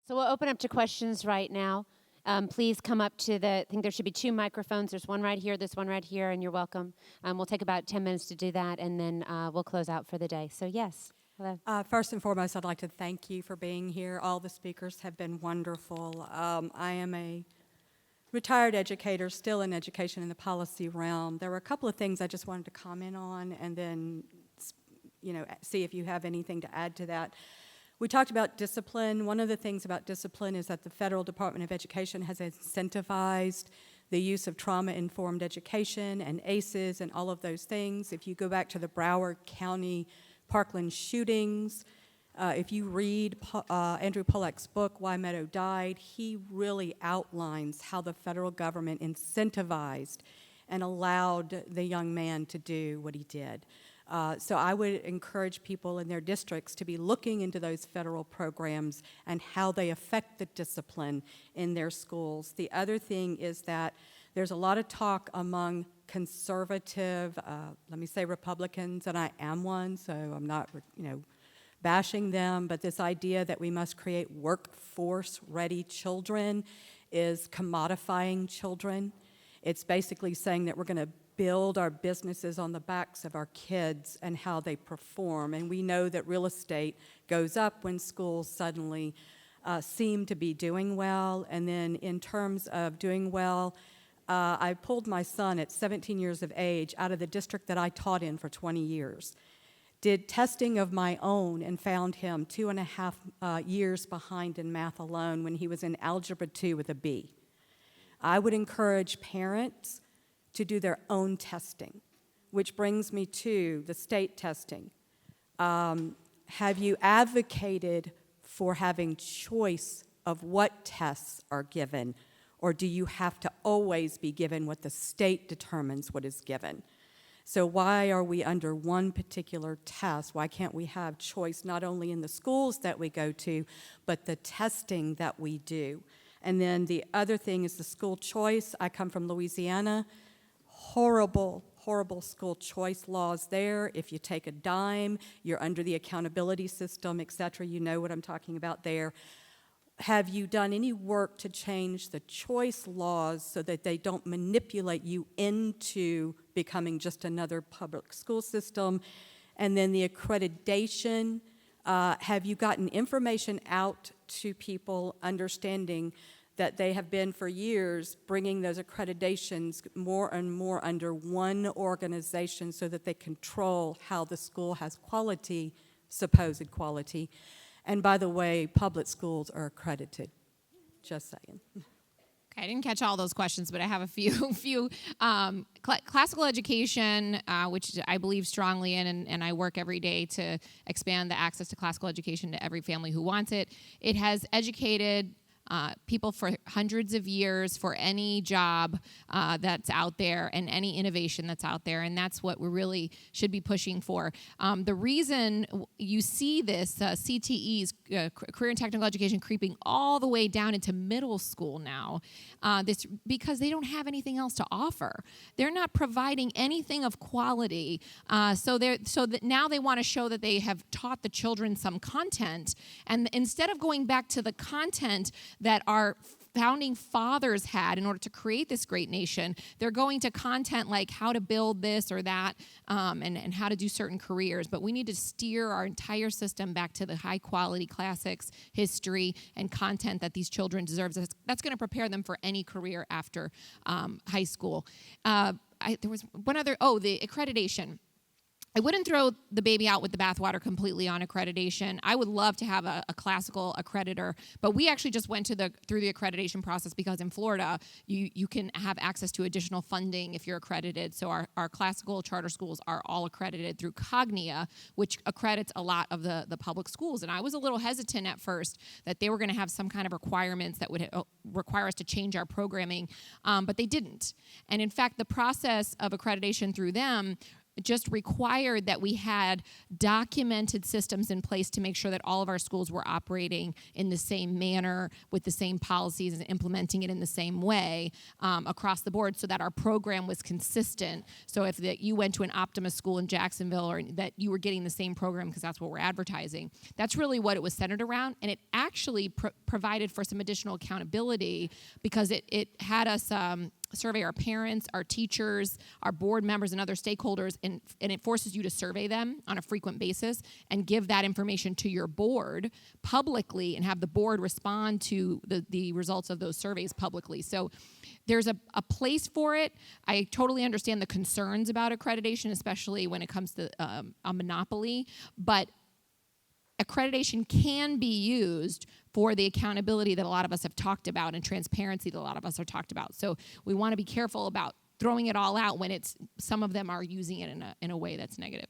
So we'll open up to questions right now. Please come up to I think there should be 2 microphones. There's one right here, there's one right here, and you're welcome. We'll take about 10 minutes to do that, and then we'll close out for the day. So yes, hello. First and foremost, I'd like to thank you for being here. All the speakers have been wonderful. I am a retired educator, still in education in the policy realm. There were a couple of things I just wanted to comment on, and then see if you have anything to add to that. We talked about discipline. One of the things about discipline is that the Federal Department of Education has incentivized the use of trauma-informed education and ACEs and all of those things. If you go back to the Broward County Parkland shootings, if you read Andrew Pollack's book, Why Meadow Died, he really outlines how the federal government incentivized and allowed the young man to do what he did. So I would encourage people in their districts to be looking into those federal programs and how they affect the discipline in their schools. The other thing is that there's a lot of talk among conservative, let me say Republicans, and I am one, so I'm not, bashing them, but this idea that we must create workforce-ready children is commodifying children. It's basically saying that we're going to build our businesses on the backs of our kids and how they perform. And we know that real estate goes up when schools suddenly seem to be doing well. And then in terms of doing well, I pulled my son at 17 years of age out of the district that I taught in for 20 years. Did testing of my own and found him 2.5 years behind in math alone when he was in Algebra 2 with a B. I would encourage parents to do their own testing, which brings me to the state testing. Have you advocated for having choice of what tests are given, or do you have to always be given what the state determines what is given? So why are we under one particular test? Why can't we have choice not only in the schools that we go to, but the testing that we do? And then the other thing is the school choice. I come from Louisiana. Horrible school choice laws there. If you take a dime, you're under the accountability system, et cetera. You know what I'm talking about there. Have you done any work to change the choice laws so that they don't manipulate you into becoming just another public school system? And then the accreditation, have you gotten information out to people understanding that they have been for years bringing those accreditations more and more under one organization so that they control how the school has quality, supposed quality? And by the way, public schools are accredited, just saying. Okay, I didn't catch all those questions, but I have a few. Classical education, which I believe strongly in, and I work every day to expand the access to classical education to every family who wants it. It has educated people for hundreds of years for any job that's out there and any innovation that's out there, and that's what we really should be pushing for. The reason you see this CTEs, career and technical education, creeping all the way down into middle school now, this because they don't have anything else to offer. They're not providing anything of quality, so that now they want to show that they have taught the children some content, and instead of going back to the content that our founding fathers had in order to create this great nation, they're going to content like how to build this or that, and how to do certain careers. But we need to steer our entire system back to the high quality classics, history, and content that these children deserve. That's going to prepare them for any career after high school. There was one other, the accreditation. I wouldn't throw the baby out with the bathwater completely on accreditation. I would love to have a classical accreditor, but we actually just went through the accreditation process because in Florida, you can have access to additional funding if you're accredited. So our classical charter schools are all accredited through Cognia, which accredits a lot of the public schools. And I was a little hesitant at first that they were going to have some kind of requirements that would require us to change our programming, but they didn't. And in fact, the process of accreditation through them just required that we had documented systems in place to make sure that all of our schools were operating in the same manner with the same policies and implementing it in the same way across the board, so that our program was consistent. So if you went to an Optima school in Jacksonville, or that you were getting the same program because that's what we're advertising. That's really what it was centered around, and it actually provided for some additional accountability, because it had us survey our parents, our teachers, our board members, and other stakeholders, and it forces you to survey them on a frequent basis and give that information to your board publicly and have the board respond to the results of those surveys publicly. So there's a place for it. I totally understand the concerns about accreditation, especially when it comes to a monopoly, but accreditation can be used for the accountability that a lot of us have talked about and transparency that a lot of us have talked about. So we want to be careful about throwing it all out when some of them are using it in a way that's negative.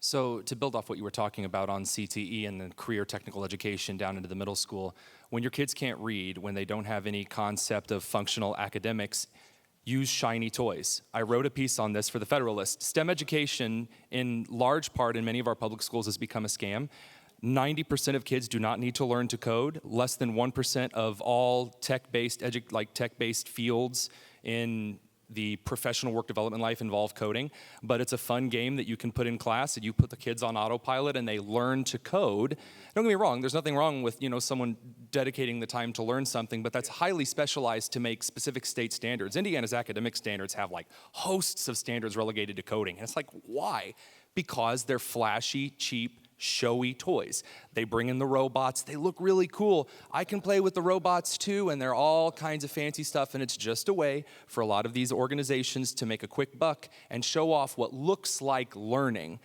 So to build off what you were talking about on CTE and the career technical education down into the middle school, when your kids can't read, when they don't have any concept of functional academics, use shiny toys. I wrote a piece on this for the Federalist. STEM education, in large part in many of our public schools, has become a scam. 90% of kids do not need to learn to code. Less than 1% of all tech-based fields in the professional work development life involve coding, but it's a fun game that you can put in class, and you put the kids on autopilot and they learn to code. Don't get me wrong, there's nothing wrong with someone dedicating the time to learn something, but that's highly specialized to make specific state standards. Indiana's academic standards have like hosts of standards relegated to coding, and it's like, why? Because they're flashy, cheap, showy toys. They bring in the robots, they look really cool. I can play with the robots too, and they're all kinds of fancy stuff, and it's just a way for a lot of these organizations to make a quick buck and show off what looks like learning.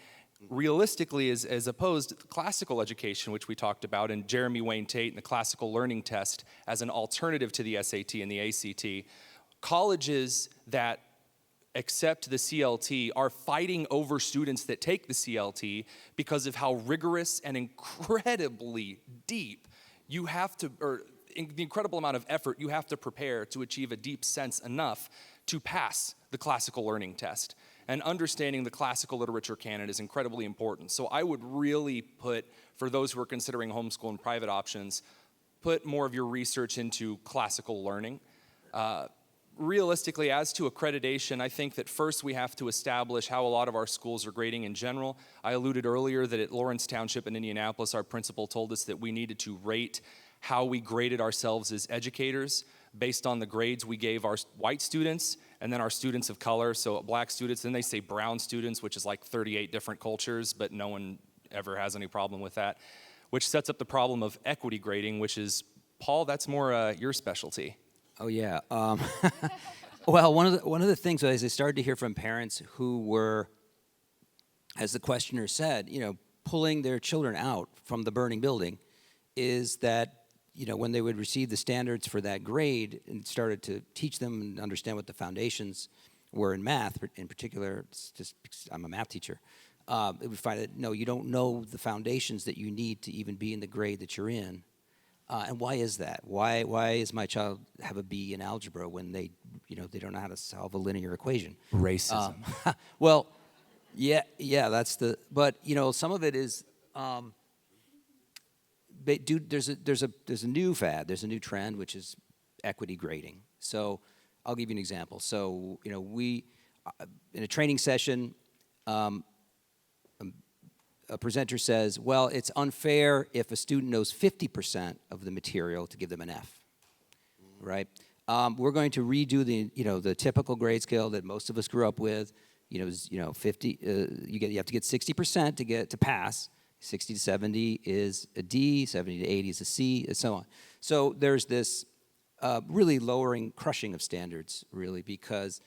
Realistically, as opposed to classical education, which we talked about, and Jeremy Wayne Tate and the classical learning test as an alternative to the SAT and the ACT, colleges that accept the CLT are fighting over students that take the CLT because of how rigorous and incredibly deep you have to, or the incredible amount of effort you have to prepare to achieve a deep sense enough to pass the classical learning test. And understanding the classical literature canon is incredibly important. So I would really put, for those who are considering homeschool and private options, put more of your research into classical learning. Realistically, as to accreditation, I think that first we have to establish how a lot of our schools are grading in general. I alluded earlier that at Lawrence Township in Indianapolis, our principal told us that we needed to rate how we graded ourselves as educators based on the grades we gave our white students and then our students of color. So black students, then they say brown students, which is like 38 different cultures, but no one ever has any problem with that, which sets up the problem of equity grading, which is, Paul, that's more your specialty. Oh yeah. Well, one of the things as I started to hear from parents who were, as the questioner said, pulling their children out from the burning building, is that when they would receive the standards for that grade and started to teach them and understand what the foundations were in math, in particular, it's just because I'm a math teacher, it would find that no, you don't know the foundations that you need to even be in the grade that you're in. And why is that? Why is my child have a B in algebra when they don't know how to solve a linear equation? Racism. Well, yeah, that's but some of it is, there's a new fad, there's a new trend, which is equity grading. So I'll give you an example. So, we, in a training session, a presenter says, well, it's unfair if a student knows 50% of the material to give them an F, right? We're going to redo the typical grade scale that most of us grew up with. 50. You have to get 60% to pass. 60 to 70 is a D. 70 to 80 is a C, and so on. So there's this really crushing of standards, really, because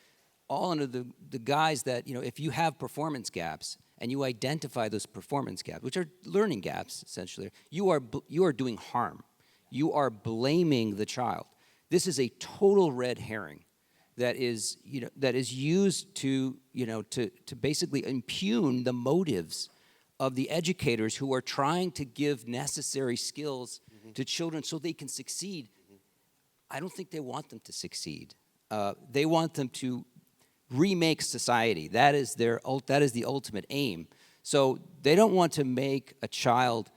all under the guise that if you have performance gaps, and you identify those performance gaps, which are learning gaps, essentially, you are doing harm. You are blaming the child. This is a total red herring that is used to basically impugn the motives of the educators who are trying to give necessary skills to children so they can succeed. I don't think they want them to succeed. They want them to remake society. That is the ultimate aim. So they don't want to make a child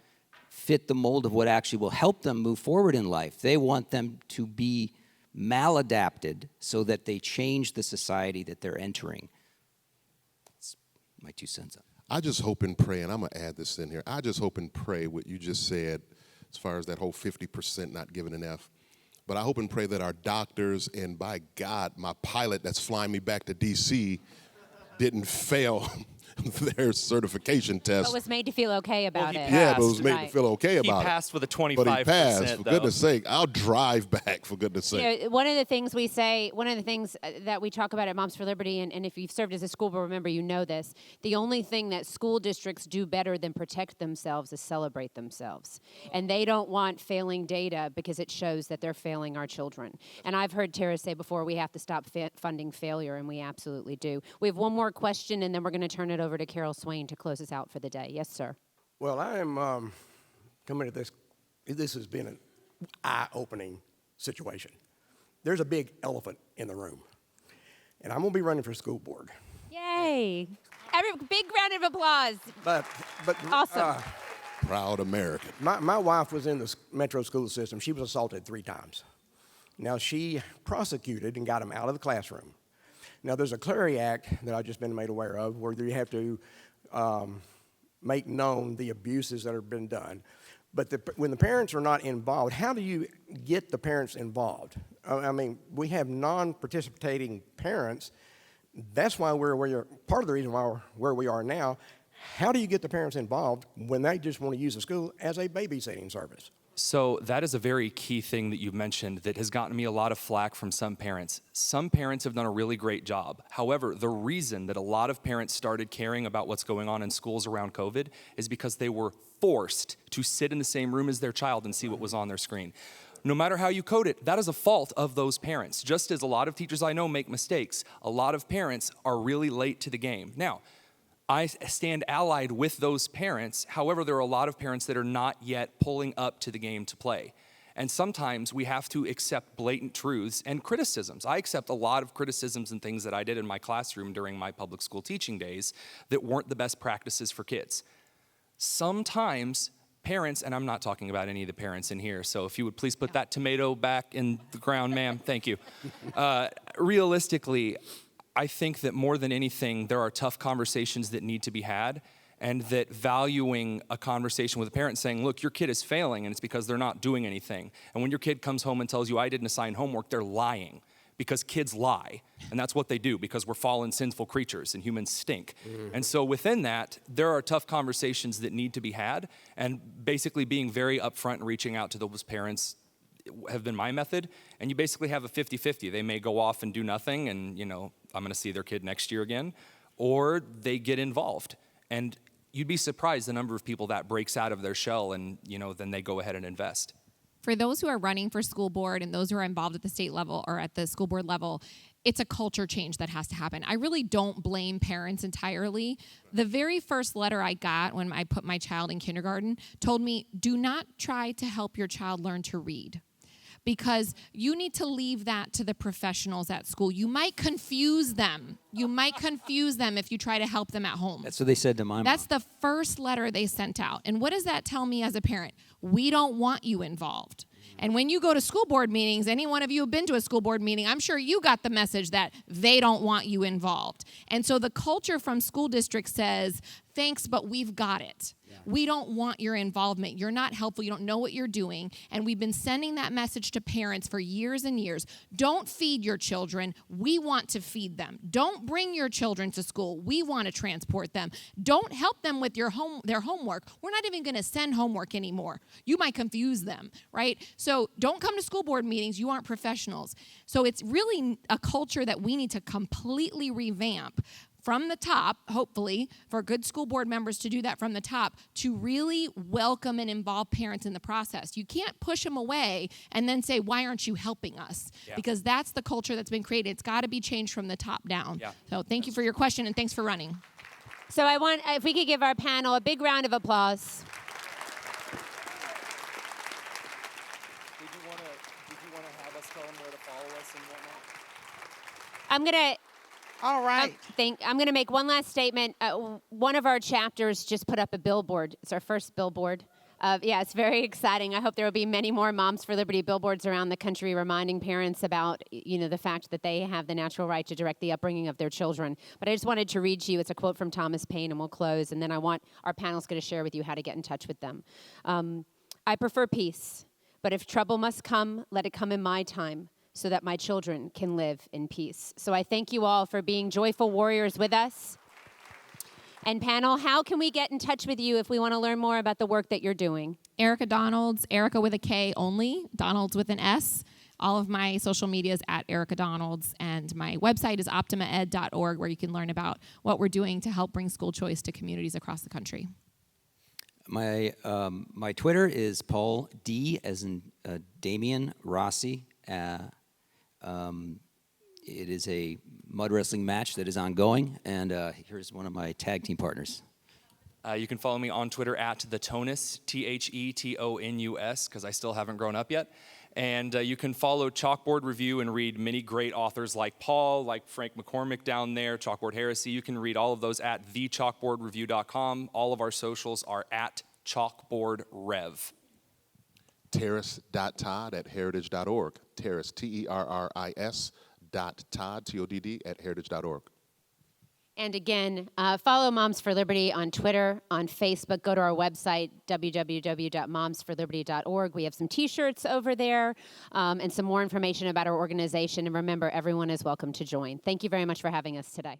fit the mold of what actually will help them move forward in life. They want them to be maladapted so that they change the society that they're entering. That's my 2 cents. I just hope and pray, and I'm going to add this in here. I just hope and pray what you just said as far as that whole 50% not giving an F. But I hope and pray that our doctors, and by God, my pilot that's flying me back to D.C. didn't fail their certification test. But was made to feel okay about it. Yeah, but was made to Right. feel okay about it. He passed with a 25%. But he passed, for though. goodness sake. I'll drive back, for goodness sake. You know, one of the things we say, one of the things that we talk about at Moms for Liberty, and if you've served as a school board member, you know this, the only thing that school districts do better than protect themselves is celebrate themselves. And they don't want failing data because it shows that they're failing our children. And I've heard Terris say before, we have to stop funding failure, and we absolutely do. We have one more question, and then we're going to turn it over to Carol Swain to close us out for the day. Yes, sir. Well, I am coming to this. This has been an eye-opening situation. There's a big elephant in the room, and I'm going to be running for school board. Yay. Big round of applause. But Awesome. Proud American. My wife was in the metro school system. She was assaulted 3 times. Now, she prosecuted and got him out of the classroom. Now, there's a Clery Act that I've just been made aware of where you have to make known the abuses that have been done. But when the parents are not involved, how do you get the parents involved? I mean, we have non-participating parents. That's why we're part of the reason why we're where we are now. How do you get the parents involved when they just want to use the school as a babysitting service? So that is a very key thing that you've mentioned that has gotten me a lot of flack from some parents. Some parents have done a really great job. However, the reason that a lot of parents started caring about what's going on in schools around COVID is because they were forced to sit in the same room as their child and see what was on their screen. No matter how you code it, that is a fault of those parents. Just as a lot of teachers I know make mistakes, a lot of parents are really late to the game. Now, I stand allied with those parents. However, there are a lot of parents that are not yet pulling up to the game to play. And sometimes we have to accept blatant truths and criticisms. I accept a lot of criticisms and things that I did in my classroom during my public school teaching days that weren't the best practices for kids. Sometimes parents, and I'm not talking about any of the parents in here, so if you would please put that tomato back in the ground, ma'am, thank you. Realistically, I think that more than anything, there are tough conversations that need to be had, and that valuing a conversation with a parent saying, look, your kid is failing and it's because they're not doing anything. And when your kid comes home and tells you I didn't assign homework, they're lying, because kids lie. And that's what they do, because we're fallen, sinful creatures and humans stink. And so within that, there are tough conversations that need to be had, and basically being very upfront and reaching out to those parents have been my method. And you basically have a 50-50. They may go off and do nothing and, you know, I'm going to see their kid next year again, or they get involved. And you'd be surprised the number of people that breaks out of their shell and, you know, then they go ahead and invest. For those who are running for school board and those who are involved at the state level or at the school board level, it's a culture change that has to happen. I really don't blame parents entirely. The very first letter I got when I put my child in kindergarten told me, do not try to help your child learn to read, because you need to leave that to the professionals at school. You might confuse them. You might confuse them if you try to help them at home. That's what they said to my mom. That's the first letter they sent out. And what does that tell me as a parent? We don't want you involved. And when you go to school board meetings, any one of you have been to a school board meeting, I'm sure you got the message that they don't want you involved. And so the culture from school districts says, thanks, but we've got it. We don't want your involvement. You're not helpful. You don't know what you're doing. And we've been sending that message to parents for years and years. Don't feed your children. We want to feed them. Don't bring your children to school. We want to transport them. Don't help them with their homework. We're not even going to send homework anymore. You might confuse them, right? So don't come to school board meetings. You aren't professionals. So it's really a culture that we need to completely revamp from the top, hopefully, for good school board members to do that from the top, to really welcome and involve parents in the process. You can't push them away and then say, why aren't you helping us? Yeah. Because that's the culture that's been created. It's got to be changed from the top down. Yeah. So thank you for your question, and thanks for running. So I want, if we could give our panel a big round of applause. Did you want to have us tell them where to follow us and whatnot? I'm going to, All right. I'm going to make one last statement. One of our chapters just put up a billboard. It's our first billboard. Yeah, it's very exciting. I hope there will be many more Moms for Liberty billboards around the country reminding parents about, the fact that they have the natural right to direct the upbringing of their children. But I just wanted to read to you. It's a quote from Thomas Paine, and we'll close. And then our panel's going to share with you how to get in touch with them. I prefer peace, but if trouble must come, let it come in my time, so that my children can live in peace. So I thank you all for being joyful warriors with us. And panel, how can we get in touch with you if we want to learn more about the work that you're doing? Erika Donalds, Erika with a K only, Donalds with an S. All of my social media is at Erika Donalds, and my website is optimaed.org, where you can learn about what we're doing to help bring school choice to communities across the country. My Twitter is Paul D, as in Damian Rossi. It is a mud wrestling match that is ongoing, and here's one of my tag team partners. You can follow me on Twitter at the Tonus, TheTonus, because I still haven't grown up yet. And you can follow Chalkboard Review and read many great authors like Paul, like Frank McCormick down there, Chalkboard Heresy. You can read all of those at thechalkboardreview.com. All of our socials are at chalkboardrev. Terris.Todd at heritage.org. Terris, Terris. Todd, Todd, at heritage.org. And again, follow Moms for Liberty on Twitter, on Facebook. Go to our website, www.momsforliberty.org. We have some T-shirts over there and some more information about our organization. And remember, everyone is welcome to join. Thank you very much for having us today.